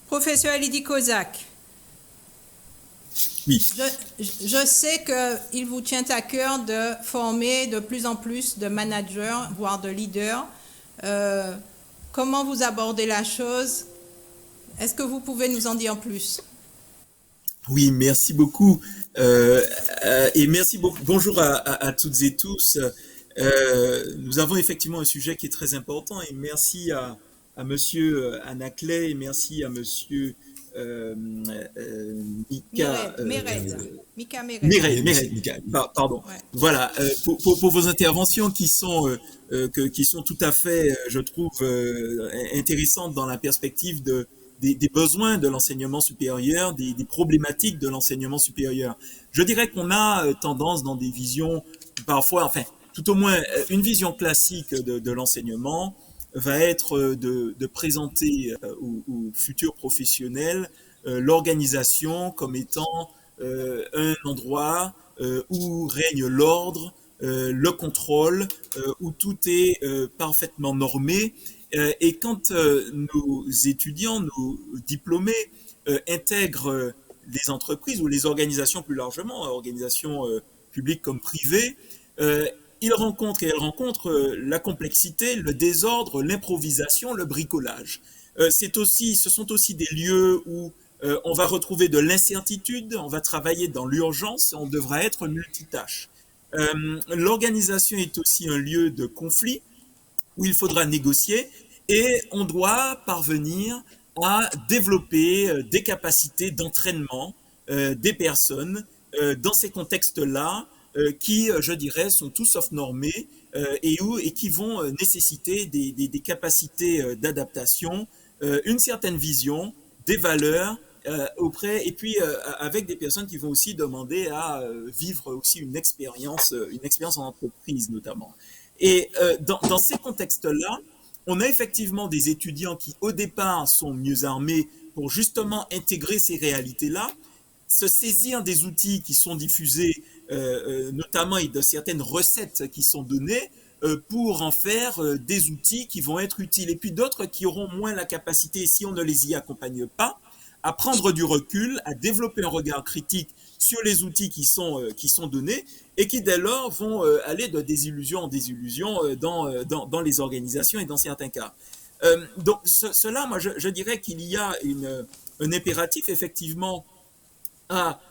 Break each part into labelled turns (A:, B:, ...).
A: Professeur Lydie Kozak,
B: Oui,
A: je sais qu'il vous tient à cœur de former de plus en plus de managers, voire de leaders. Euh, Comment vous abordez la chose? Est-ce que vous pouvez nous en dire plus?
B: oui, merci beaucoup. Euh, et merci beaucoup. Bonjour à toutes et tous. Nous avons effectivement un sujet qui est très important et merci à Monsieur Anaclet et merci à Monsieur euh, Mika.
A: Mika Mered.
B: Mireille, Mika, pardon.
A: Ouais.
B: Voilà, pour vos interventions qui sont tout à fait, je trouve, intéressantes dans la perspective des besoins de l'enseignement supérieur, des problématiques de l'enseignement supérieur. Je dirais qu'on a tendance dans des visions parfois, enfin, tout au moins une vision classique de l'enseignement va être de présenter aux futurs professionnels l'organisation comme étant un endroit où règne l'ordre, le contrôle, où tout est parfaitement normé. Et quand nos étudiants, nos diplômés intègrent les entreprises ou les organisations plus largement, organisations publiques comme privées, euh, ils rencontrent et elles rencontrent la complexité, le désordre, l'improvisation, le bricolage. Ce sont aussi des lieux où on va retrouver de l'incertitude, on va travailler dans l'urgence, on devra être multitâche. L'organisation est aussi un lieu de conflit où il faudra négocier et on doit parvenir à développer des capacités d'entraînement des personnes dans ces contextes-là qui, je dirais, sont tout sauf normés et qui vont nécessiter des capacités d'adaptation, une certaine vision, des valeurs auprès et puis avec des personnes qui vont aussi demander à vivre aussi une expérience en entreprise notamment. Et dans ces contextes-là, on a effectivement des étudiants qui, au départ, sont mieux armés pour justement intégrer ces réalités-là, se saisir des outils qui sont diffusés, notamment et de certaines recettes qui sont données, pour en faire des outils qui vont être utiles. Et puis d'autres qui auront moins la capacité, si on ne les y accompagne pas, à prendre du recul, à développer un regard critique sur les outils qui sont donnés et qui dès lors vont aller de désillusion en désillusion dans les organisations et dans certains cas. Donc cela, moi je dirais qu'il y a un impératif effectivement à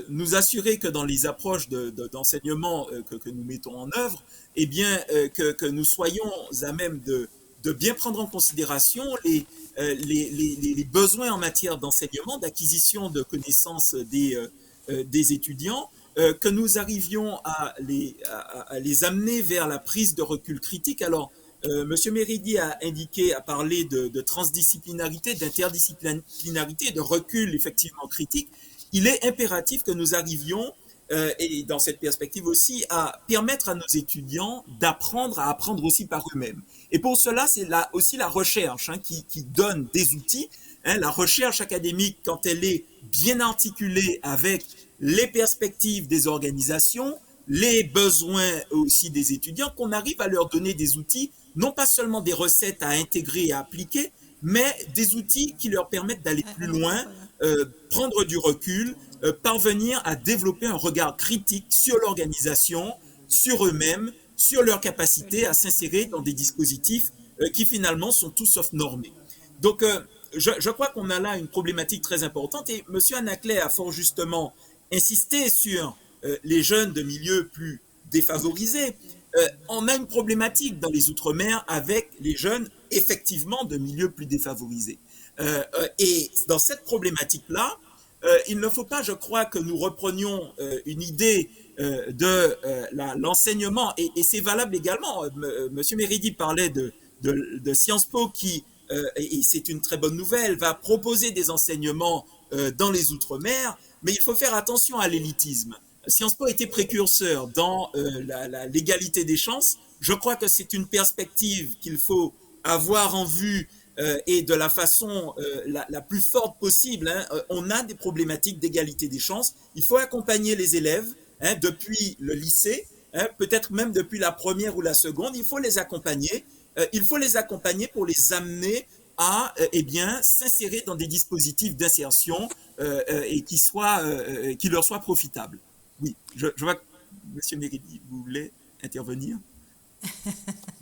B: nous assurer que dans les approches d'enseignement que nous mettons en œuvre, eh bien, que nous soyons à même de bien prendre en considération les besoins en matière d'enseignement, d'acquisition de connaissances des étudiants, que nous arrivions à les amener vers la prise de recul critique. Alors, Monsieur Meridi a parlé de transdisciplinarité, d'interdisciplinarité, de recul effectivement critique. Il est impératif que nous arrivions, et dans cette perspective aussi, à permettre à nos étudiants d'apprendre à apprendre aussi par eux-mêmes. Et pour cela, c'est là aussi la recherche qui donne des outils. La recherche académique, quand elle est bien articulée avec les perspectives des organisations, les besoins aussi des étudiants, qu'on arrive à leur donner des outils, non pas seulement des recettes à intégrer et à appliquer, mais des outils qui leur permettent d'aller plus loin, prendre du recul, parvenir à développer un regard critique sur l'organisation, sur eux-mêmes, sur leur capacité à s'insérer dans des dispositifs qui finalement sont tout sauf normés. Donc, je crois qu'on a là une problématique très importante et M. Anaclet a fort justement insisté sur les jeunes de milieux plus défavorisés. On a une problématique dans les Outre-mer avec les jeunes effectivement de milieux plus défavorisés. Et dans cette problématique-là, il ne faut pas, je crois, que nous reprenions une idée de l'enseignement, et c'est valable également. Monsieur Meridi parlait de Sciences Po qui, et c'est une très bonne nouvelle, va proposer des enseignements dans les Outre-mer, mais il faut faire attention à l'élitisme. Sciences Po a été précurseur dans l'égalité des chances. Je crois que c'est une perspective qu'il faut avoir en vue et de la façon la plus forte possible. On a des problématiques d'égalité des chances. Il faut accompagner les élèves depuis le lycée, peut-être même depuis la première ou la seconde. Il faut les accompagner. Il faut les accompagner pour les amener à eh bien s'insérer dans des dispositifs d'insertion et qui leur soient profitables. Oui, je vois que Monsieur Méridi, vous voulez intervenir?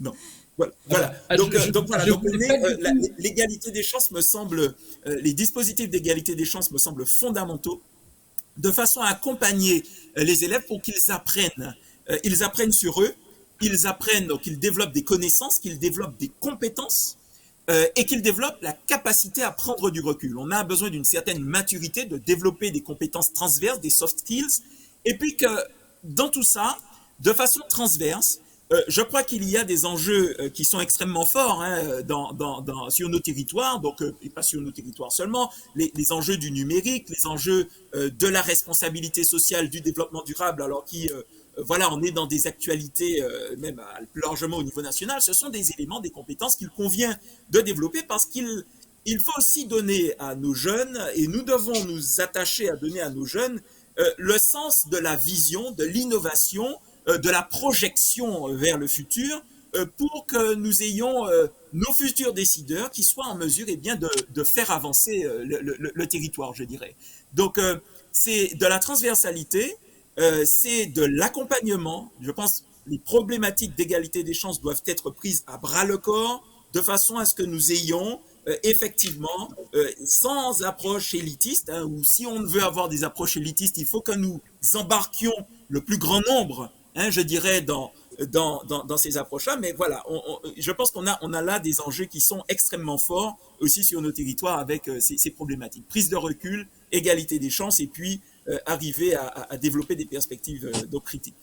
B: Non. Voilà. Donc voilà. Donc on est l'égalité des chances me semble, les dispositifs d'égalité des chances me semblent fondamentaux de façon à accompagner les élèves pour qu'ils apprennent. Ils apprennent sur eux, ils apprennent, donc ils développent des connaissances, qu'ils développent des compétences et qu'ils développent la capacité à prendre du recul. On a besoin d'une certaine maturité, de développer des compétences transverses, des soft skills, et puis que dans tout ça, de façon transverse, je crois qu'il y a des enjeux qui sont extrêmement forts hein, sur nos territoires, donc et pas sur nos territoires seulement, les enjeux du numérique, les enjeux de la responsabilité sociale, du développement durable, alors voilà, on est dans des actualités même plus largement au niveau national. Ce sont des éléments, des compétences qu'il convient de développer parce qu'il faut aussi donner à nos jeunes, et nous devons nous attacher à donner à nos jeunes le sens de la vision, de l'innovation, de la projection vers le futur pour que nous ayons nos futurs décideurs qui soient en mesure eh bien, de faire avancer le territoire, je dirais. Donc, c'est de la transversalité, c'est de l'accompagnement. Je pense que les problématiques d'égalité des chances doivent être prises à bras le corps de façon à ce que nous ayons effectivement, sans approche élitiste, hein, ou si on veut avoir des approches élitistes, il faut que nous embarquions le plus grand nombre, hein, je dirais, dans ces approches-là. Mais voilà, je pense qu'on a là des enjeux qui sont extrêmement forts aussi sur nos territoires avec ces problématiques. Prise de recul, égalité des chances et puis arriver à développer des perspectives donc critiques.